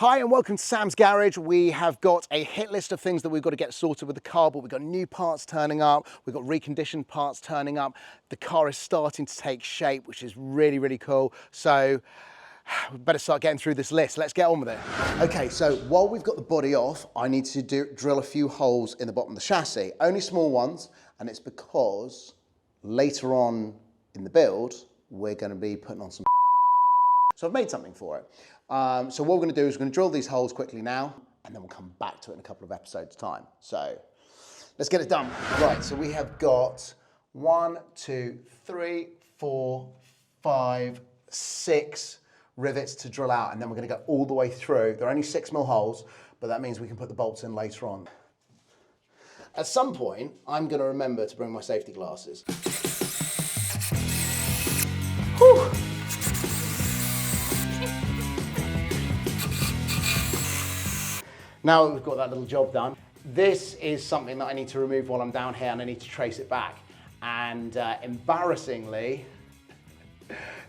Hi and welcome to Sam's Garage. We have got a hit list of things that we've got to get sorted with the car, but we've got new parts turning up, we've got reconditioned parts turning up. The car is starting to take shape, which is really, really cool. So we better start getting through this list. Let's get on with it. Okay, so while we've got the body off, I need to drill a few holes in the bottom of the chassis. Only small ones, and it's because later on in the build, we're going to be putting on some. So I've made something for it. So what we're going to do is we're going to drill these holes quickly now, and then we'll come back to it in a couple of episodes' time. So let's get it done. Right, so we have got 1, 2, 3, 4, 5, 6 rivets to drill out, and then we're going to go all the way through. They're only 6mm holes, but that means we can put the bolts in later on. At some point, I'm going to remember to bring my safety glasses. Whew. Now that we've got that little job done, this is something that I need to remove while I'm down here, and I need to trace it back. And embarrassingly,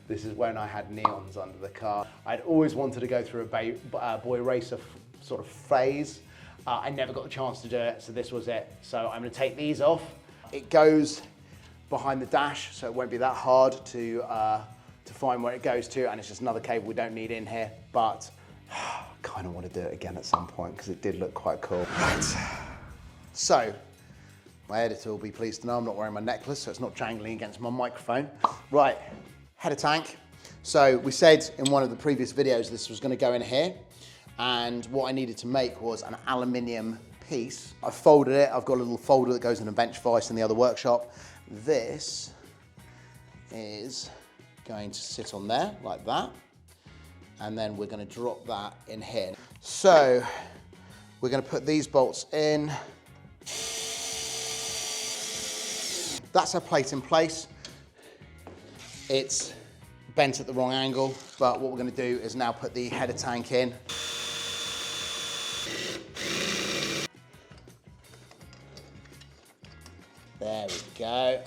this is when I had neons under the car. I'd always wanted to go through a boy racer sort of phase. I never got the chance to do it, so this was it. So I'm gonna take these off. It goes behind the dash, so it won't be that hard to find where it goes to, and it's just another cable we don't need in here, but I kind of want to do it again at some point because it did look quite cool. Right, so my editor will be pleased to know I'm not wearing my necklace, so it's not jangling against my microphone. Right, header tank. So we said in one of the previous videos this was going to go in here, and what I needed to make was an aluminium piece. I folded it. I've got a little folder that goes in a bench vise in the other workshop. This is going to sit on there like that, and then we're going to drop that in here. So we're going to put these bolts in. That's our plate in place. It's bent at the wrong angle, but what we're going to do is now put the header tank in. There we go.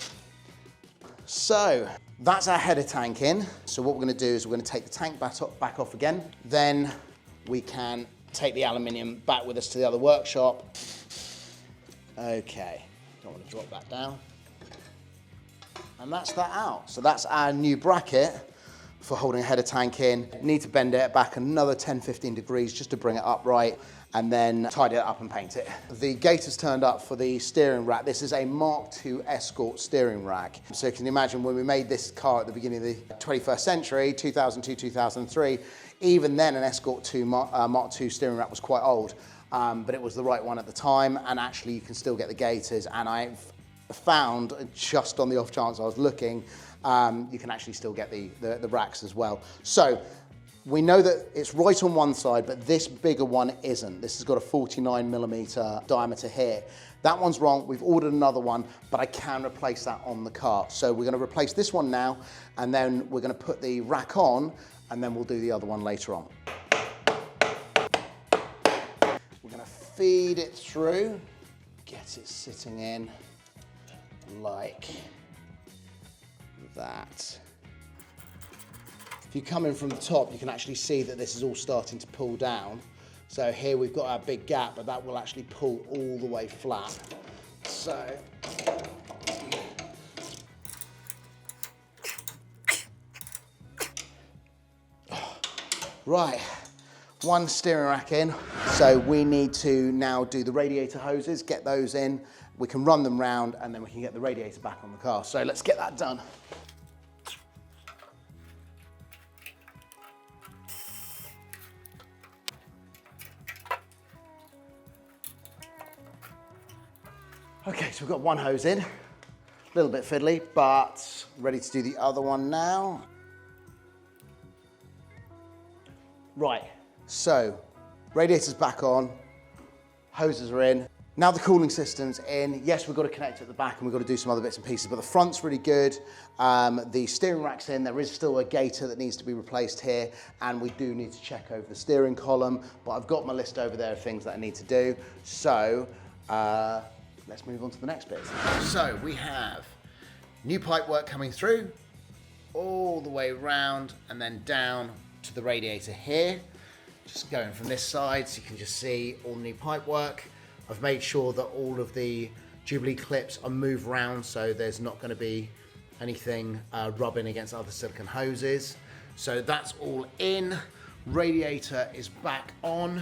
So that's our header tank in. So what we're going to do is we're going to take the tank back off again. Then we can take the aluminium back with us to the other workshop. Okay, don't want to drop that down. And that's that out. So that's our new bracket for holding a header tank in. Need to bend it back another 10-15 degrees just to bring it upright, and then tidy it up and paint it. The gate has turned up for the steering rack. This is a Mark II Escort steering rack. So you can imagine when we made this car at the beginning of the 21st century, 2002, 2003, even then an Escort II Mark II steering rack was quite old, but it was the right one at the time, and actually you can still get the gaiters, and I've found, just on the off chance I was looking, you can actually still get the racks as well. So we know that it's right on one side, but this bigger one isn't. This has got a 49mm diameter here. That one's wrong. We've ordered another one, but I can replace that on the car. So we're going to replace this one now, and then we're going to put the rack on, and then we'll do the other one later on. We're going to feed it through, get it sitting in like that. If you come in from the top, you can actually see that this is all starting to pull down. So here we've got our big gap, but that will actually pull all the way flat. So right, one steering rack in. So we need to now do the radiator hoses, get those in. We can run them round, and then we can get the radiator back on the car. So let's get that done. Okay, so we've got one hose in, a little bit fiddly, but ready to do the other one now. Right, so radiator's back on, hoses are in. Now the cooling system's in. Yes, we've got to connect at the back, and we've got to do some other bits and pieces, but the front's really good. The steering rack's in. There is still a gaiter that needs to be replaced here, and we do need to check over the steering column, but I've got my list over there of things that I need to do. So let's move on to the next bit. So we have new pipe work coming through, all the way round and then down to the radiator here. Just going from this side so you can just see all the new pipe work. I've made sure that all of the Jubilee clips are moved around so there's not going to be anything rubbing against other silicone hoses. So that's all in. Radiator is back on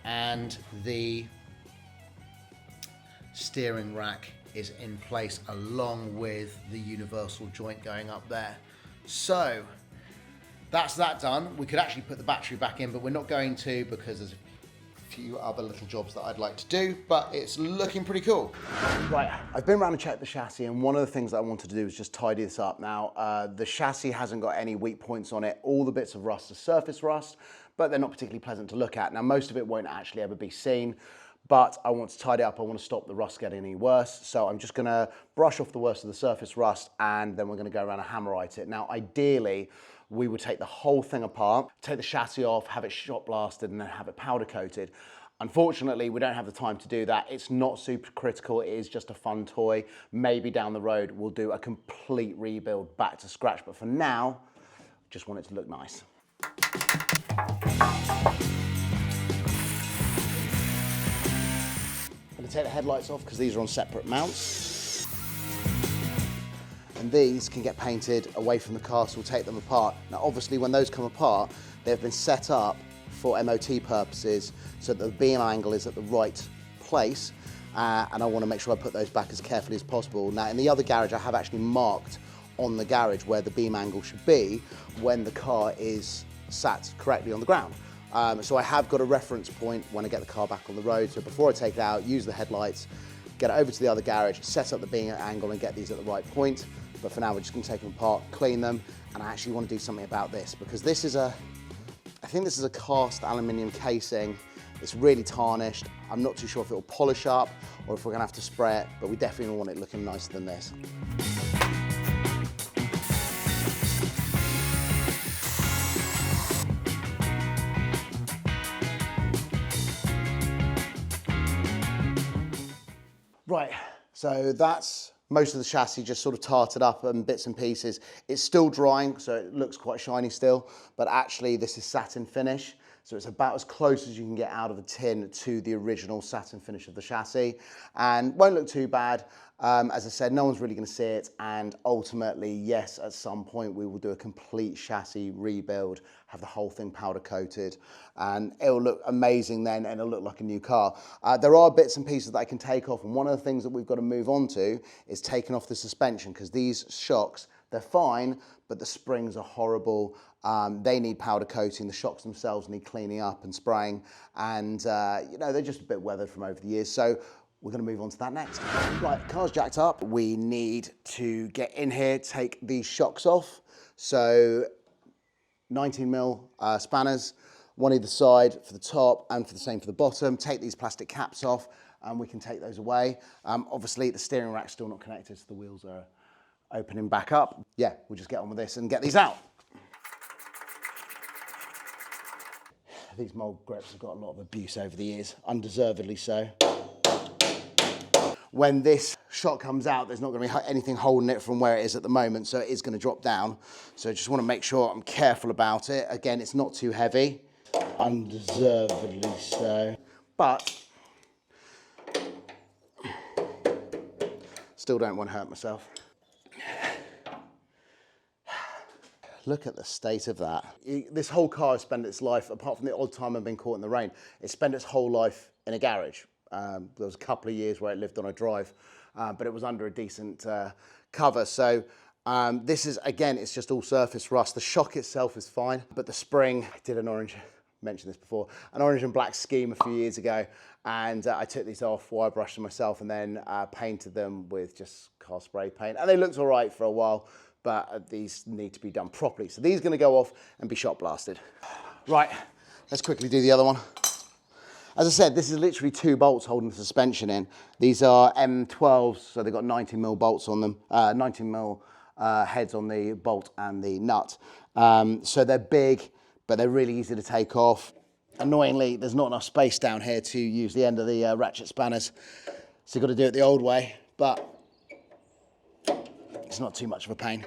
and the steering rack is in place along with the universal joint going up there. So that's that done. We could actually put the battery back in, but we're not going to because there's a few other little jobs that I'd like to do, but it's looking pretty cool. Right, I've been around and checked the chassis, and one of the things that I wanted to do is just tidy this up. Now, the chassis hasn't got any weak points on it. All the bits of rust are surface rust, but they're not particularly pleasant to look at. Now, most of it won't actually ever be seen, but I want to tidy up. I want to stop the rust getting any worse. So I'm just gonna brush off the worst of the surface rust, and then we're gonna go around and hammerite it. Now, ideally, we would take the whole thing apart, take the chassis off, have it shot blasted, and then have it powder coated. Unfortunately, we don't have the time to do that. It's not super critical. It is just a fun toy. Maybe down the road, we'll do a complete rebuild back to scratch. But for now, just want it to look nice. I'm gonna take the headlights off because these are on separate mounts. And these can get painted away from the car, so we'll take them apart. Now, obviously, when those come apart, they've been set up for MOT purposes, so that the beam angle is at the right place, and I want to make sure I put those back as carefully as possible. Now, in the other garage, I have actually marked on the garage where the beam angle should be when the car is sat correctly on the ground. So I have got a reference point when I get the car back on the road, so before I take it out, use the headlights, get it over to the other garage, set up the beam angle and get these at the right point. But for now, we're just gonna take them apart, clean them, and I actually wanna do something about this because this is I think this is a cast aluminium casing. It's really tarnished. I'm not too sure if it'll polish up or if we're gonna have to spray it, but we definitely want it looking nicer than this. Right, so that's most of the chassis just sort of tarted up and bits and pieces. It's still drying, so it looks quite shiny still, but actually this is satin finish. So it's about as close as you can get out of a tin to the original satin finish of the chassis, and won't look too bad. As I said, no one's really going to see it, and ultimately, yes, at some point we will do a complete chassis rebuild, have the whole thing powder coated, and it'll look amazing then, and it'll look like a new car. There are bits and pieces that I can take off, and one of the things that we've got to move on to is taking off the suspension, because these shocks, they're fine, but the springs are horrible. They need powder coating. The shocks themselves need cleaning up and spraying, and you know, they're just a bit weathered from over the years. So we're going to move on to that next. Right, car's jacked up. We need to get in here, take these shocks off. So 19mm spanners, one either side for the top and for the same for the bottom. Take these plastic caps off and we can take those away. Obviously the steering rack's still not connected, so the wheels are opening back up. Yeah, we'll just get on with this and get these out. These mold grips have got a lot of abuse over the years, undeservedly so. When this shock comes out, there's not going to be anything holding it from where it is at the moment, so it is going to drop down. So I just want to make sure I'm careful about it. Again, it's not too heavy, undeservedly so, but still don't want to hurt myself. Look at the state of that. This whole car has spent its life, apart from the odd time I've been caught in the rain, it's spent its whole life in a garage. There was a couple of years where it lived on a drive, but it was under a decent cover. So this is, again, it's just all surface rust. The shock itself is fine, but the spring, I did an orange, mentioned this before, an orange and black scheme a few years ago, and I took these off, wire brushed them myself, and then painted them with just car spray paint. And they looked all right for a while, but these need to be done properly. So these are gonna go off and be shot blasted. Right, let's quickly do the other one. As I said, this is literally 2 bolts holding the suspension in. These are M12s, so they've got 19mm bolts on them, 19mm heads on the bolt and the nut. So they're big, but they're really easy to take off. Annoyingly, there's not enough space down here to use the end of the ratchet spanners, so you've got to do it the old way, but it's not too much of a pain.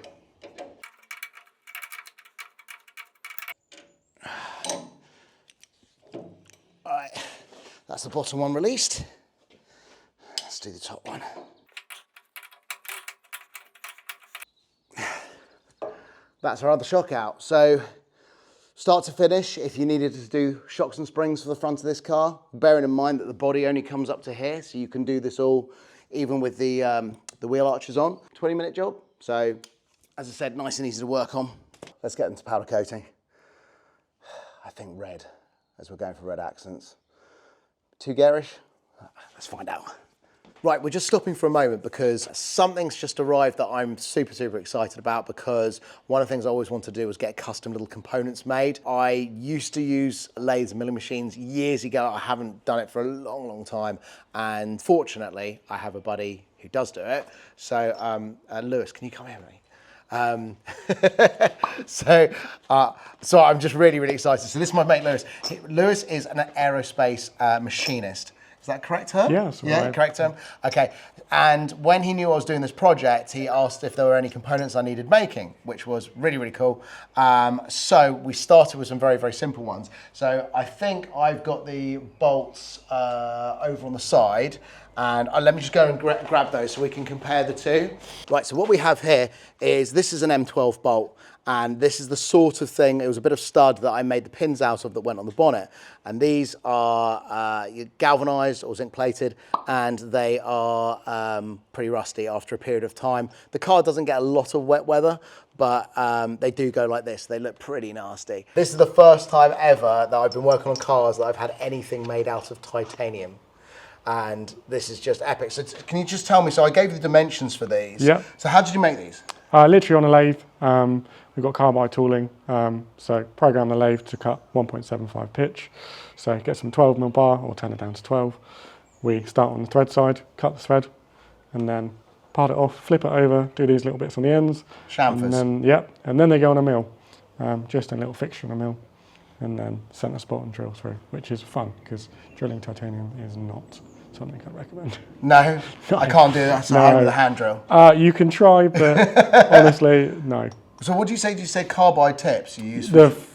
That's the bottom one released. Let's do the top one. That's our other shock out. So start to finish, if you needed to do shocks and springs for the front of this car, bearing in mind that the body only comes up to here, so you can do this all even with the wheel arches on. 20-minute job. So as I said, nice and easy to work on. Let's get into powder coating. I think red, as we're going for red accents. Too garish? Let's find out. Right, we're just stopping for a moment because something's just arrived that I'm super, super excited about, because one of the things I always wanted to do was get custom little components made. I used to use lathes and milling machines years ago. I haven't done it for a long, long time. And fortunately, I have a buddy who does do it. So, Lewis, can you come here with me? So I'm just really, really excited. So this is my mate Lewis. Lewis is an aerospace machinist. Is that correct term? Yeah, that's yeah, right. Correct term. Okay. And when he knew I was doing this project, he asked if there were any components I needed making, which was really, really cool. So we started with some very, very simple ones. So I think I've got the bolts over on the side. And let me just go and grab those so we can compare the two. Right, so what we have here is, this is an M12 bolt, and this is the sort of thing, it was a bit of stud that I made the pins out of that went on the bonnet. And these are galvanized or zinc plated, and they are pretty rusty after a period of time. The car doesn't get a lot of wet weather, but they do go like this. They look pretty nasty. This is the first time ever that I've been working on cars that I've had anything made out of titanium. And this is just epic. So can you just tell me, so I gave you the dimensions for these. Yeah. So how did you make these? Literally on a lathe. We've got carbide tooling. So program the lathe to cut 1.75 pitch. So get some 12mm bar or turn it down to 12. We start on the thread side, cut the thread, and then part it off, flip it over, do these little bits on the ends. Chamfers. And then, yep, and then they go on a mill. Just a little fixture on a mill. And then center spot and drill through, which is fun because drilling titanium is not something I recommend. No, I can't do that with a hand drill. You can try, but honestly, no. So what do you say? Do you say carbide tips you use?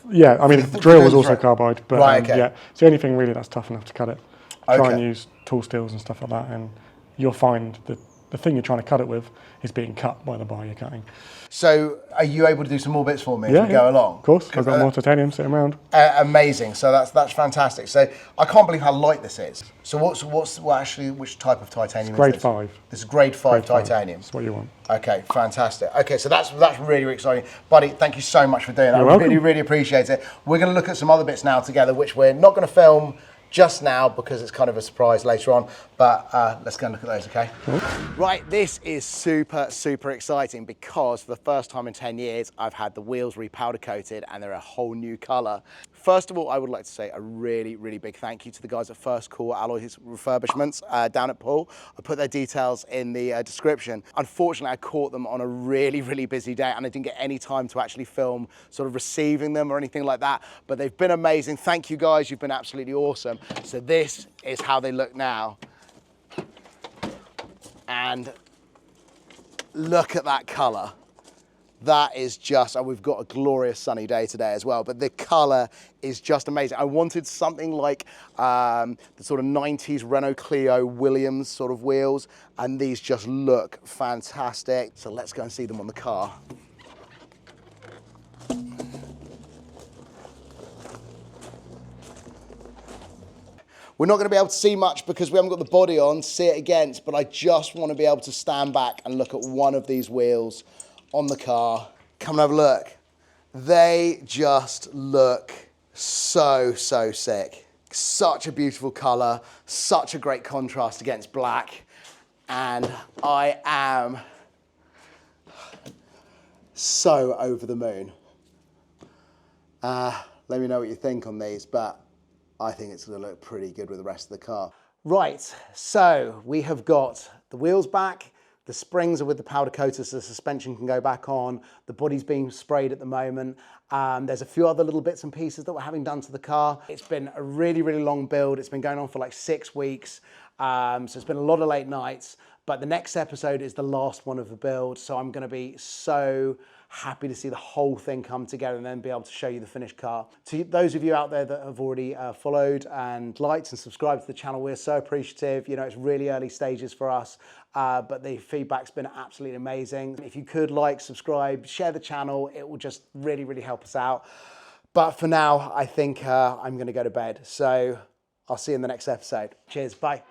Yeah, I mean the drill was also carbide, but right, okay. Yeah, it's the only thing really that's tough enough to cut it. Try Okay. and use tool steels and stuff like that, and you'll find that the thing you're trying to cut it with is being cut by the bar you're cutting. So are you able to do some more bits for me as we go along? Of course, I've got more titanium sitting around. Amazing. So that's fantastic. So I can't believe how light this is. So which type of titanium Grade is this? 5. This is grade 5 titanium. That's what you want. Okay, fantastic. Okay, so that's really, really exciting. Buddy, thank you so much for doing that. You're I welcome. really, really appreciate it. We're going to look at some other bits now together, which we're not going to film just now because it's kind of a surprise later on, but let's go and look at those, okay? Cool. Right, this is super, super exciting because for the first time in 10 years, I've had the wheels repowder coated and they're a whole new color. First of all, I would like to say a really, really big thank you to the guys at First Call Alloys Refurbishments down at Poole. I put their details in the description. Unfortunately, I caught them on a really, really busy day and I didn't get any time to actually film sort of receiving them or anything like that, but they've been amazing. Thank you guys, you've been absolutely awesome. So this is how they look now. And look at that color. That is just, and we've got a glorious sunny day today as well, but the color is just amazing. I wanted something like the sort of 90s Renault Clio Williams sort of wheels, and these just look fantastic. So let's go and see them on the car. We're not going to be able to see much because we haven't got the body on, see it against, but I just want to be able to stand back and look at one of these wheels on the car. Come and have a look. They just look so, so sick. Such a beautiful color, such a great contrast against black, and I am so over the moon. Let me know what you think on these, but I think it's going to look pretty good with the rest of the car. Right, so we have got the wheels back, the springs are with the powder coater so the suspension can go back on, the body's being sprayed at the moment. There's a few other little bits and pieces that we're having done to the car. It's been a really, really long build. It's been going on for like 6 weeks. So it's been a lot of late nights, but the next episode is the last one of the build. So I'm going to be so happy to see the whole thing come together and then be able to show you the finished car. To those of you out there that have already followed and liked and subscribed to the channel, we're so appreciative. You know, it's really early stages for us, but the feedback's been absolutely amazing. If you could like, subscribe, share the channel, it will just really, really help us out. But for now, I think I'm going to go to bed. So I'll see you in the next episode. Cheers. Bye.